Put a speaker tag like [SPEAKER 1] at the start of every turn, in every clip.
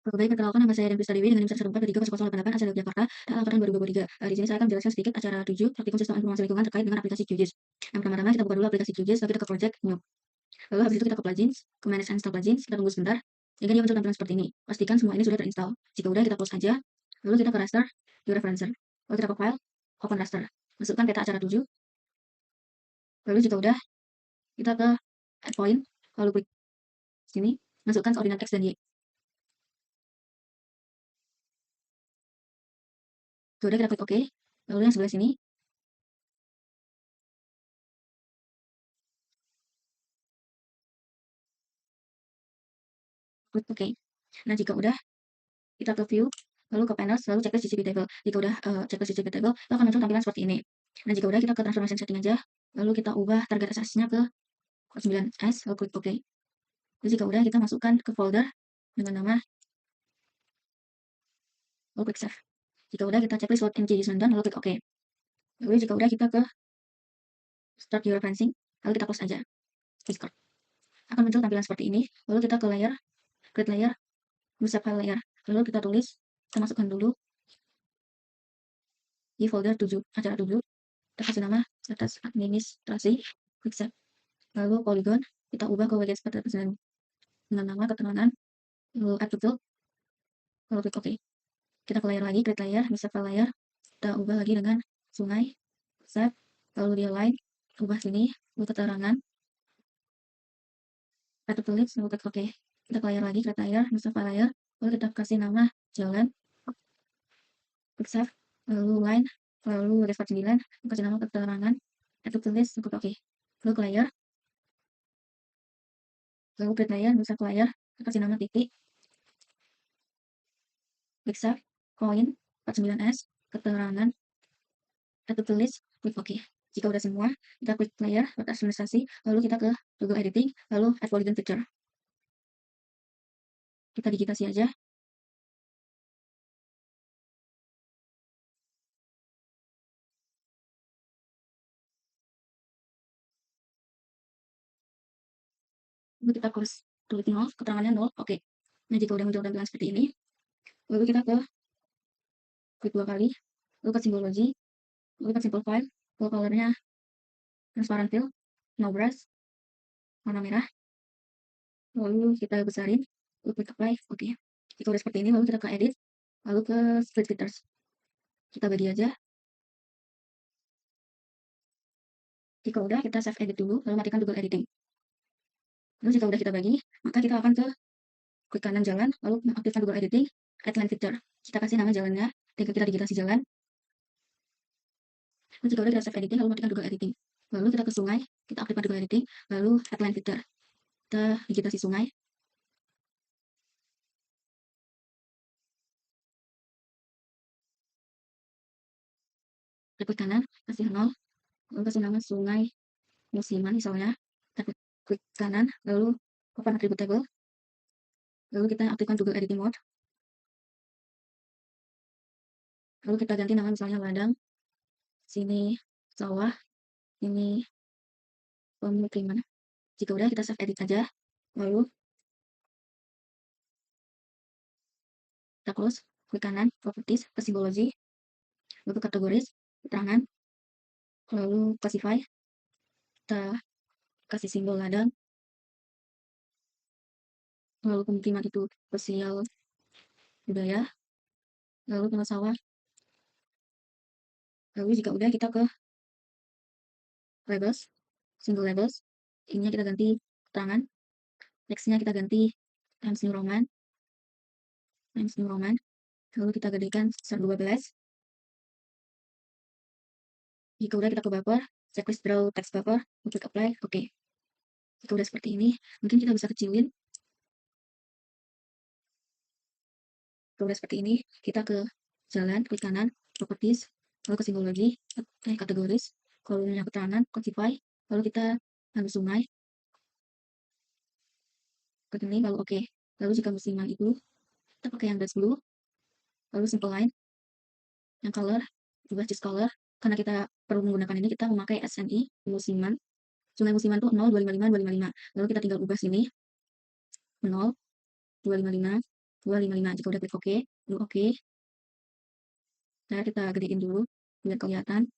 [SPEAKER 1] Oke, baik, perkenalkan nama saya Dempista Dewi dengan NIM 114230088 asal Yogyakarta dan angkatan 2023. Di sini saya akan menjelaskan sedikit acara 7 praktikum sistem informasi lingkungan terkait dengan aplikasi QGIS. Yang pertama-tama kita buka dulu aplikasi QGIS, lalu kita ke project new. Lalu habis itu kita ke plugins, ke manage and install plugins, kita tunggu sebentar. Hingga dia muncul tampilan seperti ini. Pastikan semua ini sudah terinstall. Jika udah kita close aja. Lalu kita ke raster, view referencer. Lalu kita ke file, open raster. Masukkan peta acara 7. Lalu jika udah, kita ke add point, lalu klik sini, masukkan koordinat X dan Y. Sudah kita klik OK. Lalu yang sebelah sini, klik OK. Nah, jika udah, kita ke view, lalu ke panel, lalu checklist GCP table. Jika udah checklist GCP table, itu akan muncul tampilan seperti ini. Nah, jika udah, kita ke transformation setting aja, lalu kita ubah target SS-nya ke 9S, lalu klik OK. Jadi jika udah, kita masukkan ke folder dengan nama, lalu klik save. Jika udah, kita checklist load MCG lalu klik OK. Lalu jika udah, kita ke start your fencing, lalu kita close aja. Discord. Akan muncul tampilan seperti ini, lalu kita ke layer, create layer, use file layer. Lalu kita tulis, kita masukkan dulu di folder 7, acara 7, kita kasih nama atas administrasi, klik save. Lalu polygon, kita ubah ke WGS 409 dengan nama keterangan, lalu add to field, lalu klik OK. Kita ke layer lagi, create layer, use file layer, kita ubah lagi dengan sungai, save, lalu dia line, ubah sini, lalu keterangan, add to field, lalu klik OK. Kita ke layer lagi, create layer, use file layer, lalu kita kasih nama jalan, klik save, lalu line, lalu WGS 49, kasih nama keterangan, add to field, lalu klik OK. Lalu ke layer, lalu create layer, use file layer, kasih nama titik, klik save, koin 49S, keterangan, add to list, klik OK. Jika udah semua, kita klik layer, administrasi, lalu kita ke Google Editing, lalu add polygon picture. Kita digitasi aja. Lalu kita close tulis 0, keterangannya 0, OK. Nah, jika udah muncul tampilan seperti ini, lalu kita ke klik 2 kali, lalu ke simbology, lalu ke simplify, lalu colornya transparent fill, no brush, warna merah, lalu kita besarin, lalu klik apply, OK. Jika udah seperti ini, lalu kita ke edit, lalu ke split filters. Kita bagi aja. Jika udah, kita save edit dulu, lalu matikan Google Editing. Lalu jika udah kita bagi, maka kita akan ke klik kanan jalan, lalu aktifkan Google Editing, add line feature. Kita kasih nama jalannya, kita digitasi jalan. Lalu jika udah kita save editing, lalu matikan Google Editing. Lalu kita ke sungai, kita aktifkan Google Editing, lalu add line feature. Kita digitasi sungai. Klik kanan, kasih 0, lalu kasih nama sungai musiman misalnya. Kita klik kanan, lalu open attribute table. Lalu kita aktifkan Google Editing mode. Lalu kita ganti nama misalnya ladang, sini sawah, ini pemukiman. Jika udah, kita save edit aja. Lalu kita close, klik kanan, properties, ke simbology, lalu kategoris, keterangan, lalu classify, kita kasih simbol ladang, lalu pemukiman itu sosial budaya, lalu kena sawah. Lalu jika udah, kita ke labels, single labels, ininya kita ganti keterangan, nextnya kita ganti Times New Roman, lalu kita gantikan 12. Jika udah, kita ke buffer, checklist draw text buffer, klik apply, oke. Jika udah seperti ini, mungkin kita bisa kecilin. Jika udah seperti ini, kita ke jalan, klik kanan, properties, lalu ke simbology, kategoris, kolomnya keterangan, classify, lalu kita ambil sungai, klik ini, lalu oke. Lalu jika musiman itu, kita pakai yang dash blue, lalu simple line, yang color, juga choose color, karena kita perlu menggunakan ini, kita memakai SNI, musiman, sungai musiman itu 0, 255, 255, lalu kita tinggal ubah sini, 0, 255, 255. Jika udah klik OK, lalu OK. Nah, kita gedein dulu biar kelihatan.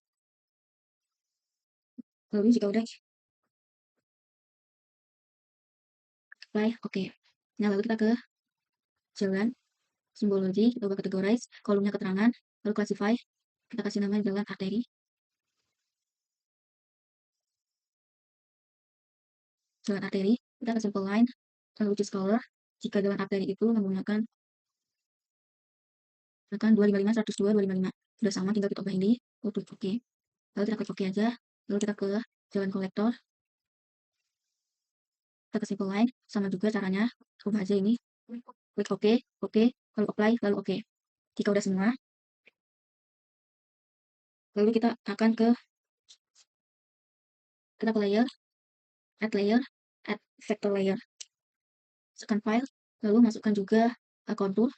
[SPEAKER 1] Lalu jika udah apply, OK. Nah, lalu kita ke jalan simbologi, kita ubah categorize, kolomnya keterangan, lalu classify, kita kasih nama jalan arteri. Jalan arteri, kita ke simple line, lalu choose color. Jika jalan arteri itu menggunakan 255, 102, 255. Sudah sama, tinggal kita ubah ini, lalu klik OK. Lalu kita klik OK aja, lalu kita ke jalan kolektor, kita ke simple line, sama juga caranya, ubah aja ini, klik OK, OK, lalu apply, lalu OK. Jika udah semua, lalu kita akan ke layer, add vector layer. Masukkan file, lalu masukkan juga contour.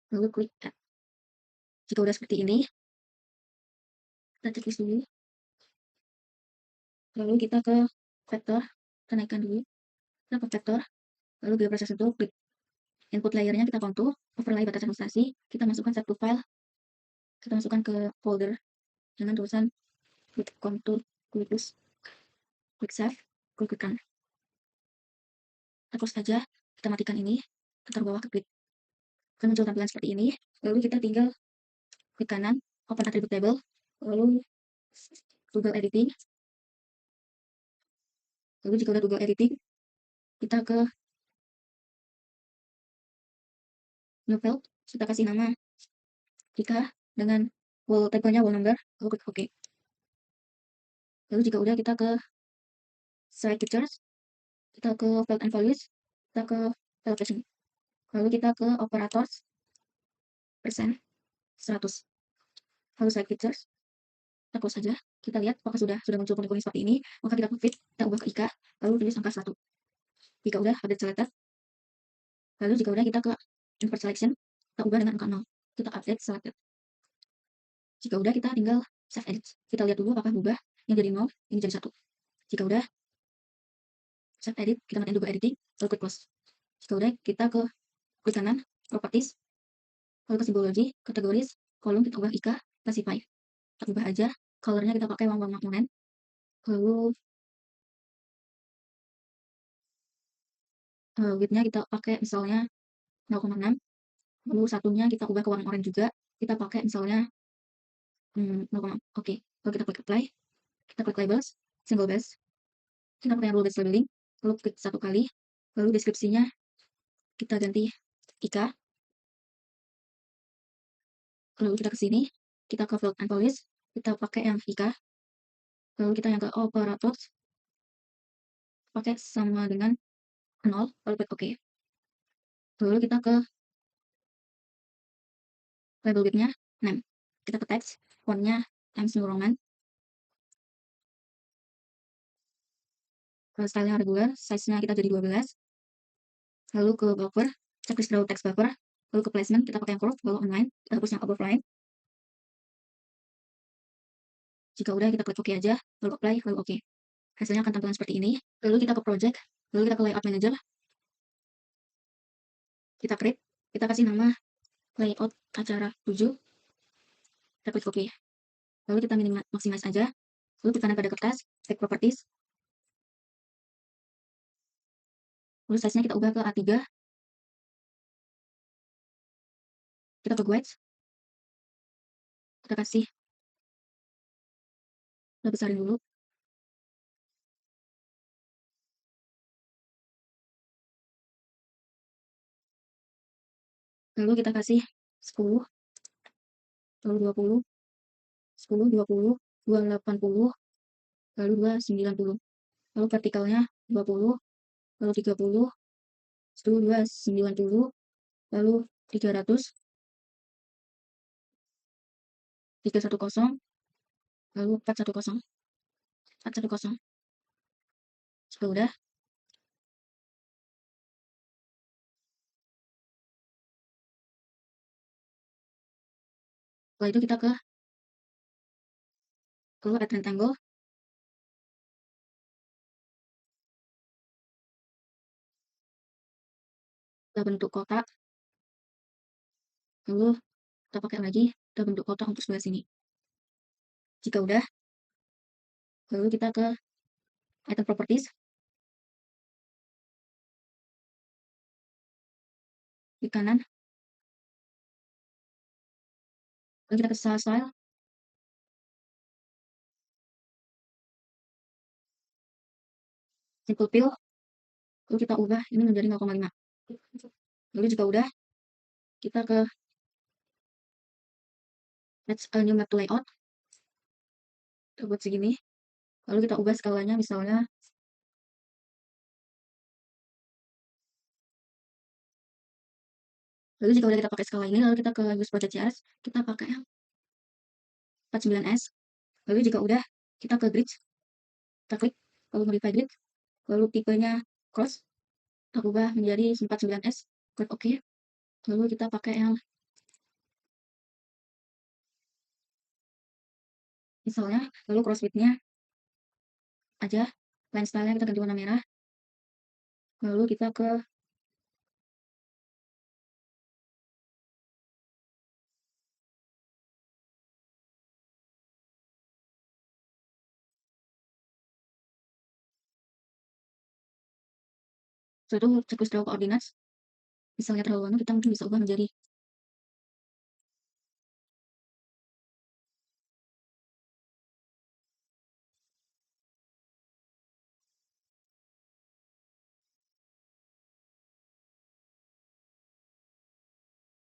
[SPEAKER 1] Lalu klik add. Jika udah seperti ini, kita checklist dulu. Lalu kita ke vector, kita naikkan dulu. Kita ke vector, lalu geoprocess itu klik input layernya, kita contour, overlay batasan ilustrasi, kita masukkan satu file, kita masukkan ke folder dengan tulisan klik contour, klik save, klik run. Kita close aja, kita matikan ini, kita taruh bawah ke klik. Akan muncul tampilan seperti ini, lalu kita tinggal klik kanan, open attribute table, lalu Google Editing. Lalu jika udah Google Editing, kita ke new field, kita kasih nama kita dengan wallpaper-nya wall number, lalu klik OK. Lalu jika udah, kita ke slide pictures, kita ke field and values, kita ke allocation. Lalu kita ke operators, persen, 100. Lalu slide pictures, kita close saja. Kita lihat apakah sudah muncul kuning-kuning seperti ini. Maka kita klik, kita ubah ke IK, lalu tulis angka 1. Jika udah update selected, lalu jika udah, kita ke invert selection, kita ubah dengan angka 0. Kita update selected. Jika udah, kita tinggal save edit. Kita lihat dulu apakah berubah, yang jadi 0, ini jadi 1. Jika udah, save edit, kita matiin Google Editing, lalu klik close. Jika udah, kita ke klik kanan, properties, lalu ke simbologi, kategoris, kolom kita ubah IK, classify. Kita ubah aja, colornya kita pakai warna oranye, lalu widthnya kita pakai misalnya 0,6, lalu satunya kita ubah ke warna oranye juga, kita pakai misalnya 0,6. Oke, lalu kita klik apply, kita klik labels, single base, kita pakai rule based labeling, lalu klik satu kali, lalu deskripsinya kita ganti IK, lalu kita ke sini, kita ke field and police, kita pakai yang IK, lalu kita yang ke operators, pakai sama dengan 0, lalu klik OK. Lalu kita ke label width-nya 6. Kita ke text, font-nya Times New Roman. Style-nya regular, size-nya kita jadi 12. Lalu ke buffer, checklist draw text buffer. Lalu ke placement, kita pakai yang curve, lalu online, kita hapus yang above line. Jika udah, kita klik OK aja, lalu apply, lalu OK. Hasilnya akan tampilan seperti ini. Lalu kita ke project, lalu kita ke layout manager. Kita create, kita kasih nama layout acara 7. Kita klik OK. Lalu kita maximize aja. Lalu klik kanan pada kertas, take properties. Lalu size-nya kita ubah ke A3. Kita ke guides. Kita kasih, kita besarin dulu. Lalu kita kasih 10, lalu 20, 10, 20, 280, lalu 290. Lalu vertikalnya 20, lalu 30, 290, lalu 300, 310, lalu 410, 410. Sudah udah. Setelah itu kita ke add rectangle, kita bentuk kotak, lalu kita pakai lagi, kita bentuk kotak untuk sebelah sini. Jika udah, lalu kita ke item properties, di kanan, lalu kita ke style, simple fill, lalu kita ubah ini menjadi 0,5. Lalu jika udah, kita ke Let's a new map to layout, kita buat segini, lalu kita ubah skalanya misalnya lalu jika udah kita pakai skala ini, lalu kita ke use project CSS, kita pakai yang 49S, lalu jika udah, kita ke grid, kita klik, lalu modify grid, lalu tipenya cross, kita ubah menjadi 49S, klik OK, lalu kita pakai yang misalnya, lalu cross width-nya aja, line style-nya kita ganti warna merah, lalu kita ke suatu checklist draw coordinates, misalnya terlalu lama, kita mungkin bisa ubah menjadi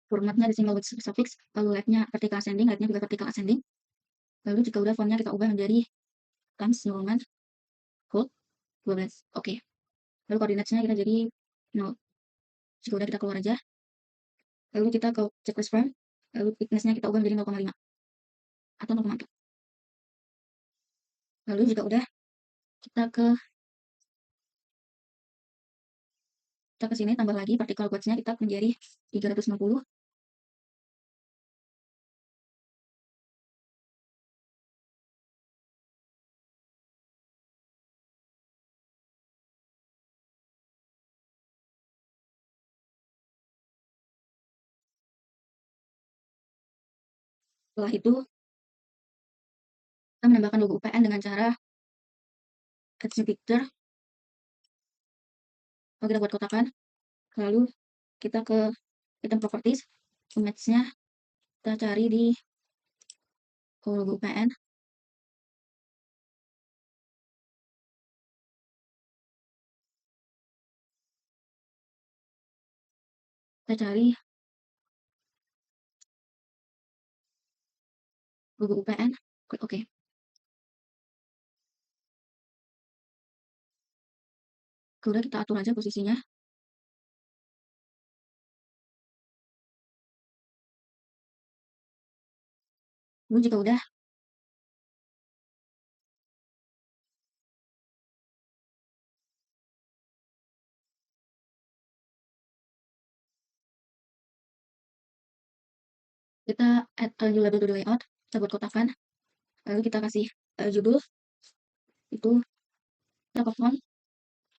[SPEAKER 1] formatnya di single with suffix, lalu left-nya vertical ascending, right-nya juga vertical ascending, lalu jika udah font-nya kita ubah menjadi Times New Roman, Bold, 12, oke. Lalu koordinatnya kita jadi 0. Jika udah kita keluar aja, lalu kita ke checklist frame, lalu thickness-nya kita ubah menjadi 0,5 atau 0,4. Lalu jika udah, kita ke sini tambah lagi particle quotes-nya kita menjadi 360. Setelah itu, kita menambahkan logo UPN dengan cara add new picture. Lalu kita buat kotakan, lalu kita ke item properties, image-nya kita cari di logo UPN, kita cari logo UPN, klik OK. Kemudian kita atur aja posisinya. Lalu jika udah, kita add a new label to the layout, kita buat kotakan, lalu kita kasih judul, itu kita ke font,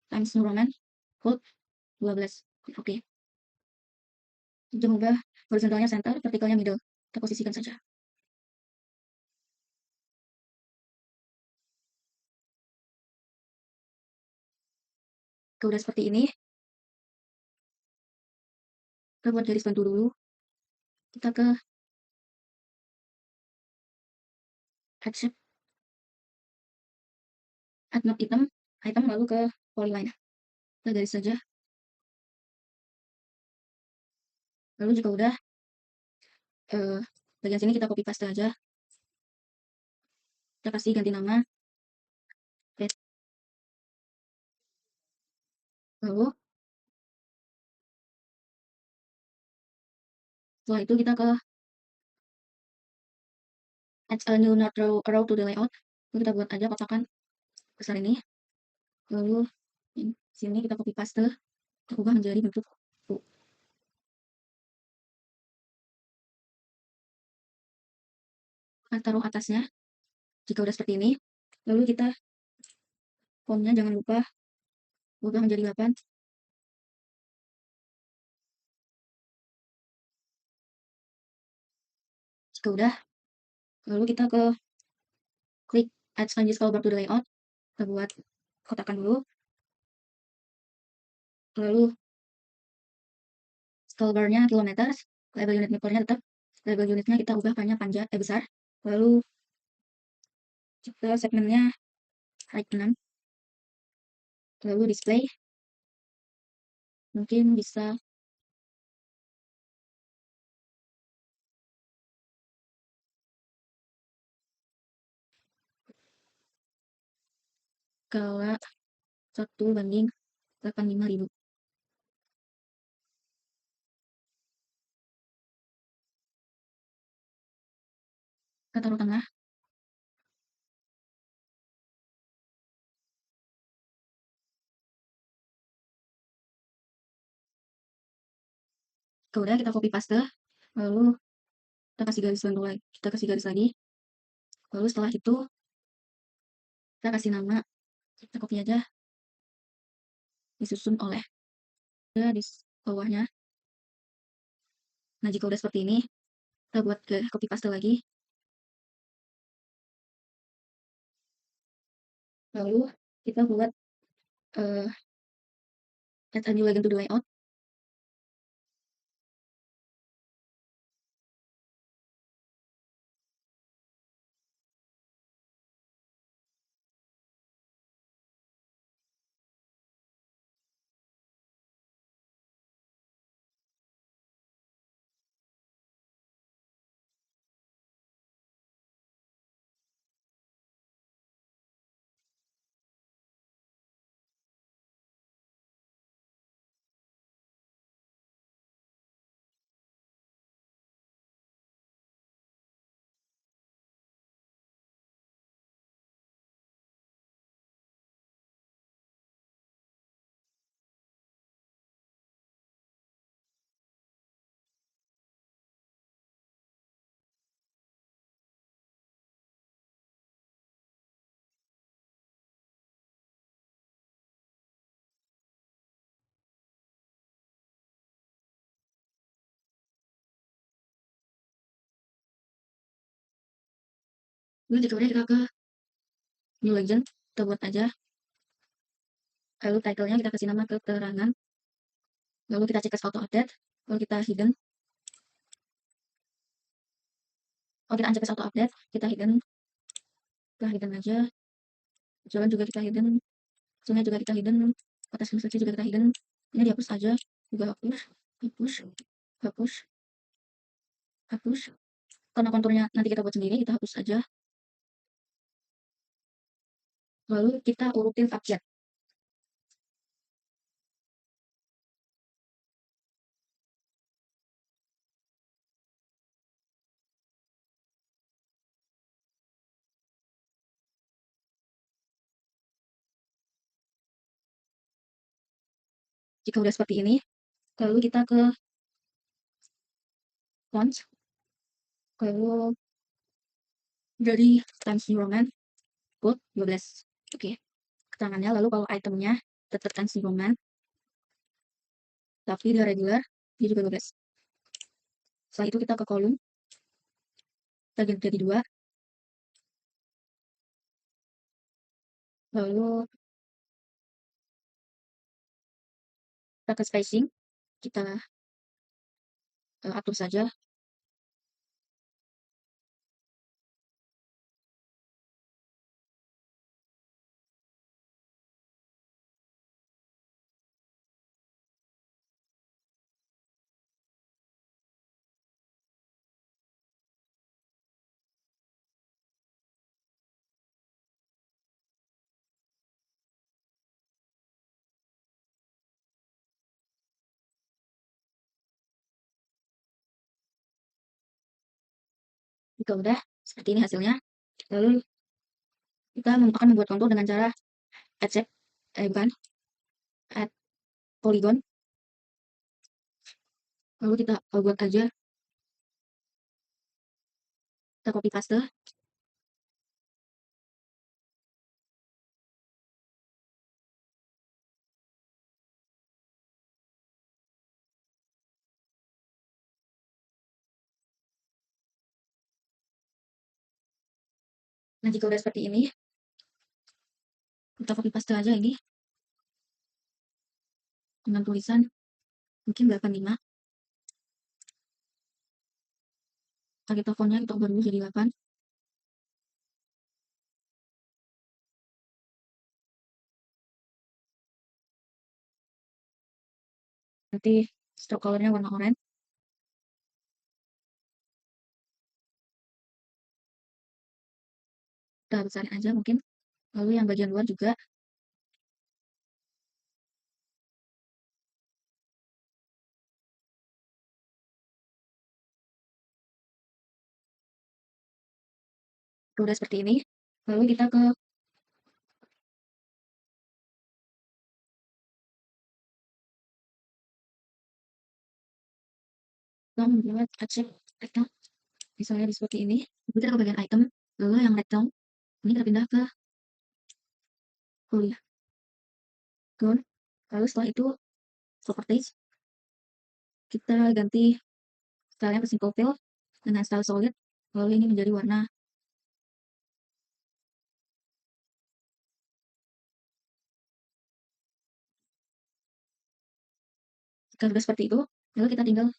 [SPEAKER 1] Times New Roman, Bold, 12, klik OK. Kita mengubah horizontalnya center, vertikalnya middle, kita posisikan saja. Udah seperti ini, kita buat garis bantu dulu, kita ke add shape, add node item, lalu ke polyline, kita garis saja. Lalu jika udah, bagian sini kita copy paste aja, kita kasih ganti nama, lalu setelah itu kita ke add a new node row to the layout, lalu kita buat aja kotakan besar ini, lalu sini kita copy paste, kita ubah menjadi bentuk U. Kita taruh atasnya, jika udah seperti ini, lalu kita fontnya jangan lupa ubah menjadi 8, Jika udah, lalu kita klik add changes scrollbar to the layout. Kita buat kotakan dulu, lalu scrollbarnya kilometer, label unit meternya tetap, label unitnya kita ubah panjang besar, lalu kita segmennya height 6, lalu display mungkin bisa skala 1:85.000. Kita taruh tengah, udah kita copy paste, lalu kita kasih garis bantu lagi, kita kasih garis lagi, lalu setelah itu kita kasih nama, kita copy aja, disusun oleh di bawahnya. Nah, jika udah seperti ini, kita buat ke copy paste lagi, lalu kita buat add a new legend to the layout. Lalu jika udah kita ke new legend, kita buat aja, lalu title-nya kita kasih nama keterangan, lalu kita cek auto update, lalu kita hidden, kita uncheck auto update, kita hidden aja, jalan juga kita hidden, sungai juga kita hidden, atas instruksi juga kita hidden, ini dihapus aja, juga hapus, karena konturnya nanti kita buat sendiri, kita hapus aja, lalu kita urutin abjad. Jika udah seperti ini, lalu kita ke fonts, lalu dari Times New Roman, code 12. Oke, keterangannya, lalu kalau itemnya tetap Times New Roman, tapi dia regular, dia juga 12. Setelah itu kita ke kolom, kita ganti jadi 2, lalu kita ke spacing, kita atur saja, jika udah seperti ini hasilnya, lalu kita akan membuat kontur dengan cara add shape, bukan, add polygon, lalu kita buat aja, kita copy paste, Nah, jika udah seperti ini, kita copy paste aja ini dengan tulisan mungkin 85. Target teleponnya kita ubah dulu jadi 8. Nanti stroke colornya warna oranye. Kita besarin aja mungkin. Lalu yang bagian luar juga. Udah seperti ini. Lalu kita membuat archive rectangle. Misalnya seperti ini. Kita ke bagian item. Lalu yang rectangle ini kita pindah ke kuliah. Goal. Lalu setelah itu properties. Kita ganti stylenya ke simple fill dengan style solid. Lalu ini menjadi warna jika sudah seperti itu, lalu kita tinggal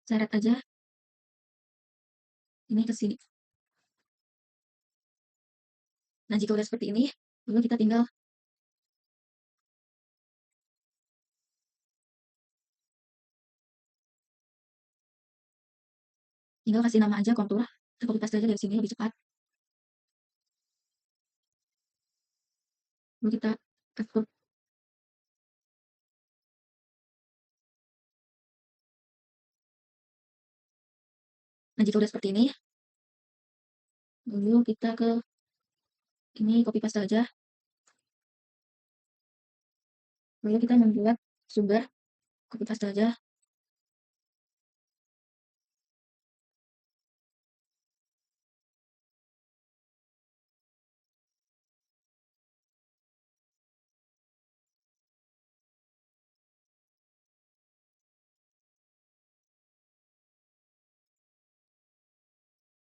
[SPEAKER 1] seret aja ini ke sini. Nah, jika udah seperti ini, lalu kita tinggal kasih nama aja kontur. Kita copy paste aja dari sini lebih cepat. Lalu kita export. Nah, jika udah seperti ini, lalu kita ke ini copy paste aja. Lalu kita membuat sumber, copy paste aja.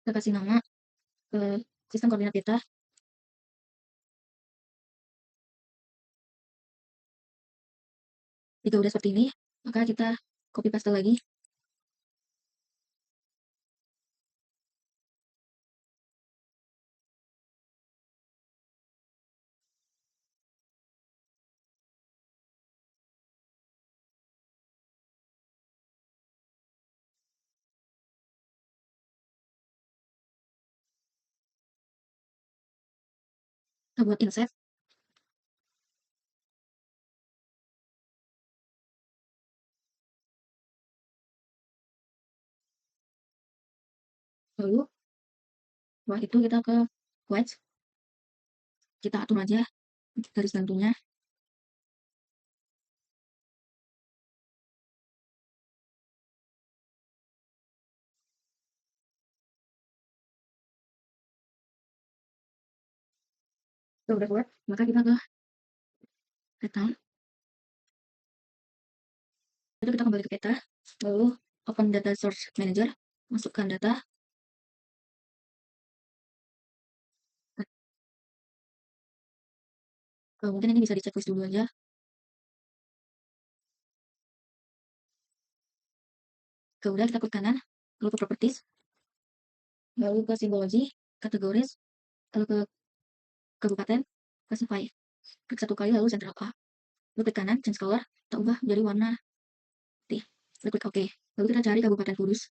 [SPEAKER 1] Kita kasih nama ke sistem koordinat kita. Jika udah seperti ini, maka kita copy paste lagi. Kita buat insert. Lalu setelah itu kita ke wedge. Kita atur aja garis bantunya. Kalau udah keluar, maka kita ke peta. Lalu kita kembali ke peta. Lalu open data source manager. Masukkan data. Mungkin ini bisa di checklist dulu aja. Kemudian kita klik kanan. Lalu ke properties. Lalu ke simbologi. Kategoris. Lalu ke kabupaten. Classify. Klik satu kali lalu central A. Lalu klik kanan. Change color. Kita ubah menjadi warna putih. Lalu klik OK. Lalu kita cari Kabupaten Kudus.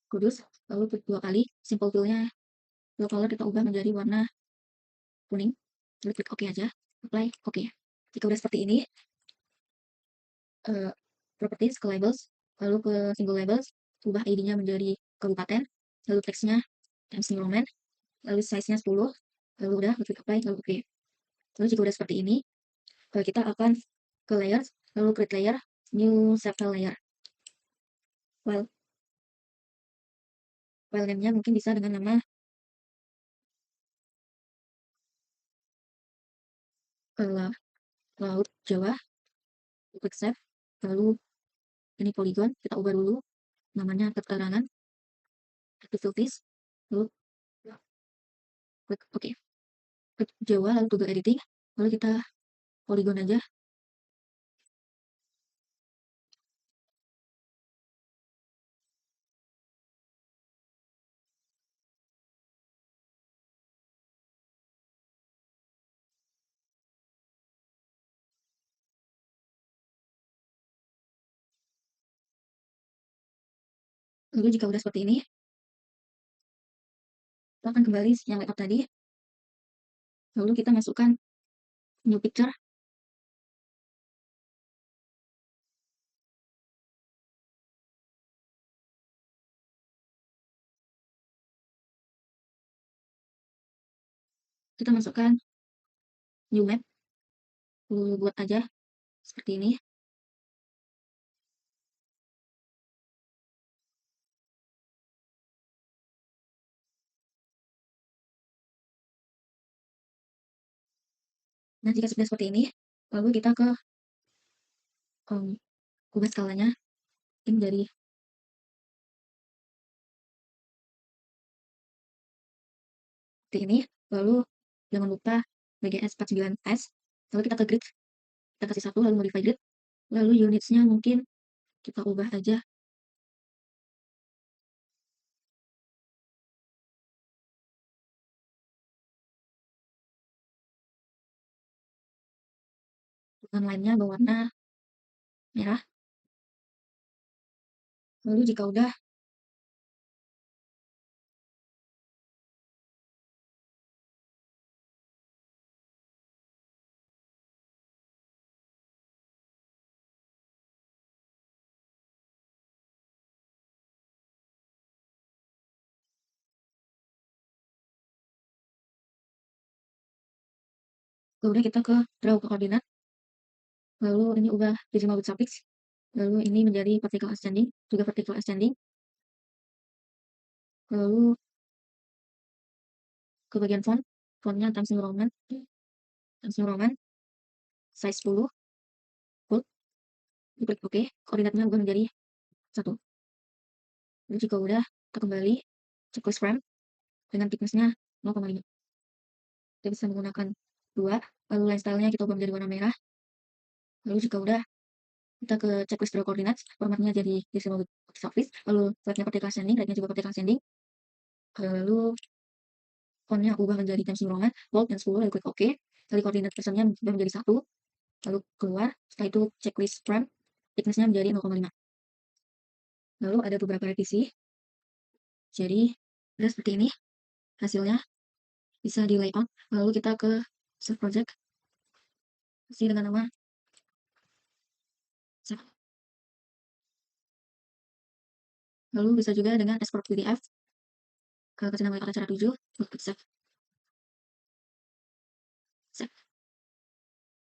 [SPEAKER 1] Kudus. Lalu klik dua kali. Simple fill-nya. Lalu color kita ubah menjadi warna kuning. Lalu klik OK aja. Apply. OK. Jika udah seperti ini, properties ke labels, lalu ke single labels, ubah ID-nya menjadi kabupaten, lalu teksnya Times New Roman, lalu size-nya 10, lalu udah klik apply, lalu oke. Lalu jika udah seperti ini, kita akan ke layers, lalu create layer, new save file layer. file file name-nya mungkin bisa dengan nama Laut Jawa, klik save, lalu ini polygon, kita ubah dulu namanya keterangan, activities, lalu klik OK. Klik Jawa, lalu toggle editing, lalu kita polygon aja. Lalu jika udah seperti ini, kita akan kembali yang layout tadi, lalu kita masukkan new picture, kita masukkan new map, lalu buat aja seperti ini. Nah, jika sudah seperti ini, lalu kita ke ubah skalanya, ini menjadi seperti ini, lalu jangan lupa BGS 49S, lalu kita ke grid, kita kasih 1, lalu modify grid, lalu unitsnya mungkin kita ubah aja dengan lainnya berwarna merah. Lalu jika udah, udah kita ke draw koordinat, lalu ini ubah decimal with suffix, lalu ini menjadi vertical ascending, juga vertical ascending, lalu ke bagian fontnya Times New Roman, size 10, bold, klik OK, koordinatnya ubah menjadi 1. Lalu jika udah, kita kembali, checklist frame, dengan thickness-nya 0,5. Kita bisa menggunakan 2, lalu line style-nya kita ubah menjadi warna merah, lalu jika udah, kita ke checklist draw coordinates, formatnya jadi decimal with suffix, lalu flatnya vertical ascending, right-nya juga vertical ascending, lalu fontnya aku ubah menjadi Times New Roman, bold dan 10, lalu klik OK, lalu koordinat personnya ubah menjadi 1, lalu keluar, setelah itu checklist frame, thickness-nya menjadi 0,5. Lalu ada beberapa revisi, jadi udah seperti ini hasilnya, bisa di layout, lalu kita ke save project, isi dengan nama save, lalu bisa juga dengan export PDF, kasih nama layout acara 7, klik save.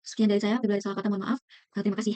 [SPEAKER 1] Sekian dari saya, bila ada salah kata mohon maaf. Terima kasih.